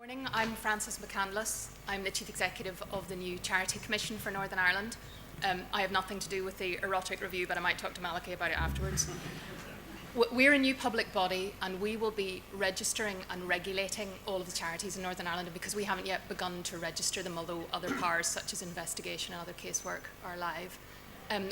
Morning, I'm Frances McCandless. I'm the Chief Executive of the new Charity Commission for Northern Ireland. I have nothing to do with the erotic review, but I might talk to Malachy about it afterwards. We're a new public body and we will be registering and regulating all of the charities in Northern Ireland, because we haven't yet begun to register them, although other powers such as investigation and other casework are live.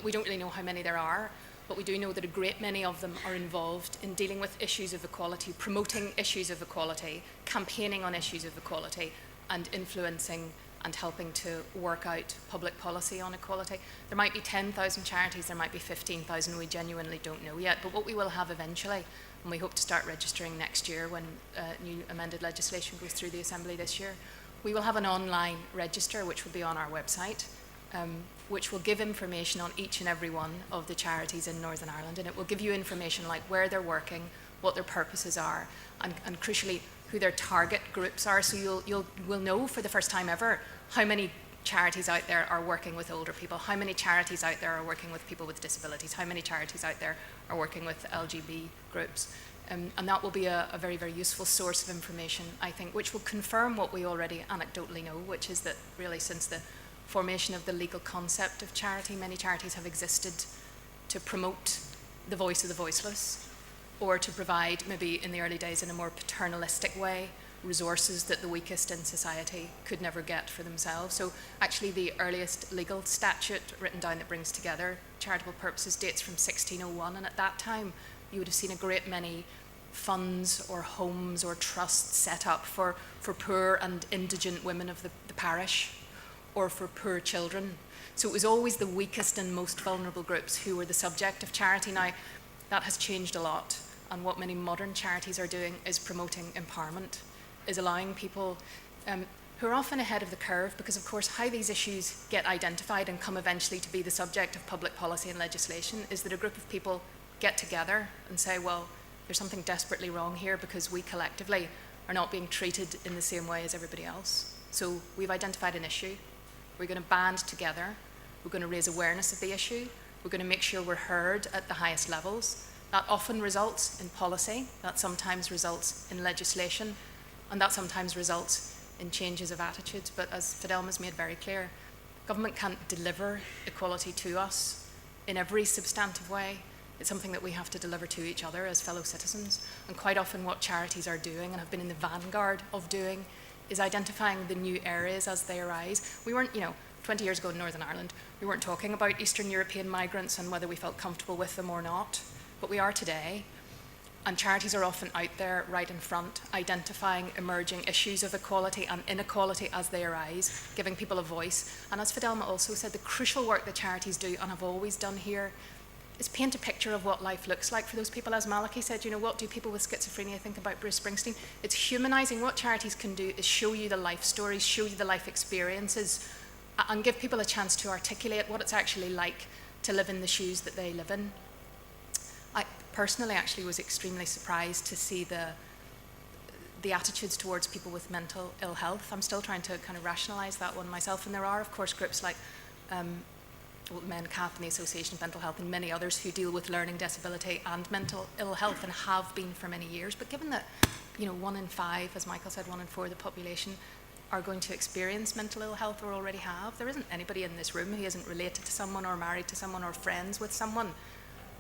We don't really know how many there are, but we do know that a great many of them are involved in dealing with issues of equality, promoting issues of equality, campaigning on issues of equality, and influencing and helping to work out public policy on equality. There might be 10,000 charities, there might be 15,000, we genuinely don't know yet, but what we will have eventually, and we hope to start registering next year when new amended legislation goes through the Assembly this year, we will have an online register which will be on our website, which will give information on each and every one of the charities in Northern Ireland, and it will give you information like where they're working, what their purposes are, and crucially who their target groups are. So you'll know for the first time ever how many charities out there are working with older people, how many charities out there are working with people with disabilities, how many charities out there are working with LGBT groups. And that will be a very, very useful source of information, I think, which will confirm what we already anecdotally know, which is that really since the formation of the legal concept of charity, many charities have existed to promote the voice of the voiceless, or to provide, maybe in the early days in a more paternalistic way, resources that the weakest in society could never get for themselves. So actually the earliest legal statute written down that brings together charitable purposes dates from 1601, and at that time you would have seen a great many funds or homes or trusts set up for poor and indigent women of the parish, or for poor children. So it was always the weakest and most vulnerable groups who were the subject of charity. Now, that has changed a lot, and what many modern charities are doing is promoting empowerment, is allowing people who are often ahead of the curve, because of course how these issues get identified and come eventually to be the subject of public policy and legislation is that a group of people get together and say, well, there's something desperately wrong here because we collectively are not being treated in the same way as everybody else. So we've identified an issue. We're going to band together, we're going to raise awareness of the issue, we're going to make sure we're heard at the highest levels. That often results in policy, that sometimes results in legislation, and that sometimes results in changes of attitudes. But as Fidelma's made very clear, government can't deliver equality to us in every substantive way. It's something that we have to deliver to each other as fellow citizens. And quite often what charities are doing, and have been in the vanguard of doing, is identifying the new areas as they arise. We weren't, 20 years ago in Northern Ireland, we weren't talking about Eastern European migrants and whether we felt comfortable with them or not, but we are today. And charities are often out there right in front, identifying emerging issues of equality and inequality as they arise, giving people a voice. And as Fidelma also said, the crucial work that charities do, and have always done here, is paint a picture of what life looks like for those people. As Malachy said, what do people with schizophrenia think about Bruce Springsteen? It's humanising. What charities can do is show you the life stories, show you the life experiences, and give people a chance to articulate what it's actually like to live in the shoes that they live in. I personally actually was extremely surprised to see the attitudes towards people with mental ill health. I'm still trying to kind of rationalise that one myself, and there are of course groups like McCandless and the Association of Mental Health and many others who deal with learning disability and mental ill health and have been for many years. But given that 1 in 5, as Michael said, 1 in 4 of the population are going to experience mental ill health or already have, there isn't anybody in this room who isn't related to someone or married to someone or friends with someone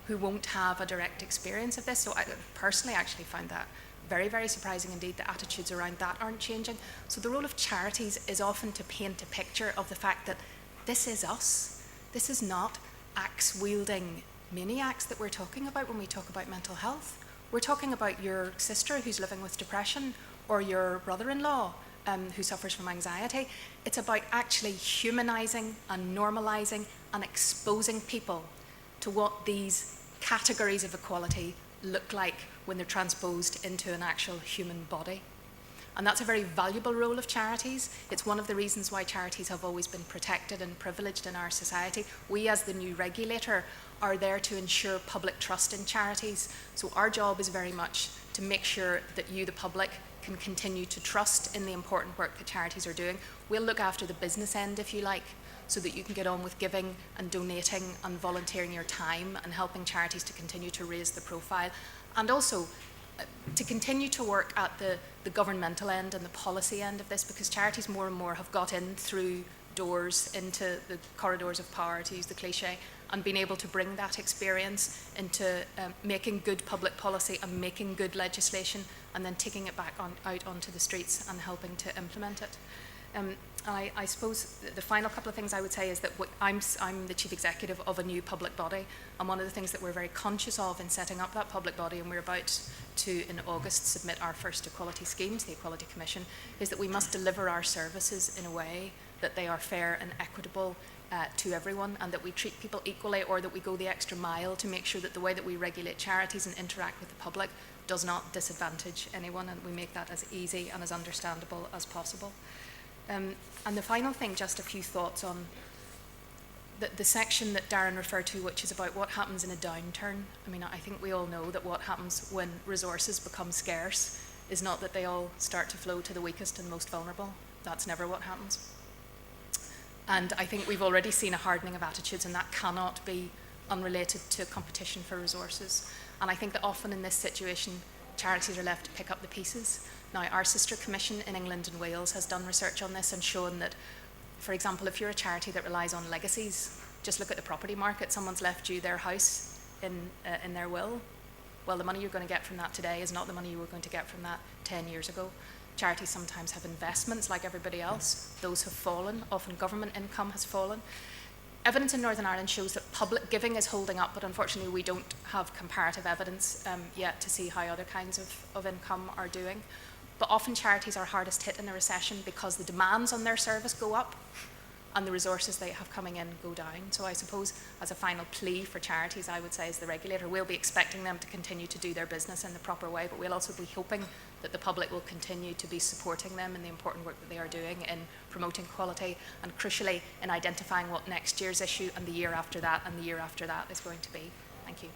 who won't have a direct experience of this. So I personally actually find that very, very surprising indeed. The attitudes around that aren't changing. So the role of charities is often to paint a picture of the fact that this is us. This is not axe-wielding maniacs that we're talking about when we talk about mental health. We're talking about your sister who's living with depression, or your brother-in-law who suffers from anxiety. It's about actually humanising and normalising and exposing people to what these categories of equality look like when they're transposed into an actual human body. And that's a very valuable role of charities. It's one of the reasons why charities have always been protected and privileged in our society. We, as the new regulator, are there to ensure public trust in charities. So our job is very much to make sure that you, the public, can continue to trust in the important work that charities are doing. We'll look after the business end, if you like, so that you can get on with giving and donating and volunteering your time and helping charities to continue to raise the profile. And also, to continue to work at the governmental end and the policy end of this, because charities more and more have got in through doors into the corridors of power, to use the cliche, and been able to bring that experience into making good public policy and making good legislation, and then taking it back out onto the streets and helping to implement it. I suppose the final couple of things I would say is that I'm the chief executive of a new public body, and one of the things that we're very conscious of in setting up that public body, and we're about to in August submit our first equality scheme to the Equality Commission, is that we must deliver our services in a way that they are fair and equitable to everyone, and that we treat people equally, or that we go the extra mile to make sure that the way that we regulate charities and interact with the public does not disadvantage anyone, and we make that as easy and as understandable as possible. And the final thing, just a few thoughts on the section that Darren referred to, which is about what happens in a downturn. I mean, I think we all know that what happens when resources become scarce is not that they all start to flow to the weakest and most vulnerable. That's never what happens. And I think we've already seen a hardening of attitudes, and that cannot be unrelated to competition for resources. And I think that often in this situation, charities are left to pick up the pieces. Now, our sister commission in England and Wales has done research on this and shown that, for example, if you're a charity that relies on legacies, just look at the property market. Someone's left you their house in their will. Well, the money you're going to get from that today is not the money you were going to get from that 10 years ago. Charities sometimes have investments like everybody else. Those have fallen. Often government income has fallen. Evidence in Northern Ireland shows that public giving is holding up, but unfortunately we don't have comparative evidence yet to see how other kinds of income are doing. But often charities are hardest hit in a recession because the demands on their service go up and the resources they have coming in go down. So I suppose as a final plea for charities, I would say as the regulator, we'll be expecting them to continue to do their business in the proper way, but we'll also be hoping that the public will continue to be supporting them in the important work that they are doing in promoting quality, and crucially in identifying what next year's issue and the year after that and the year after that is going to be. Thank you.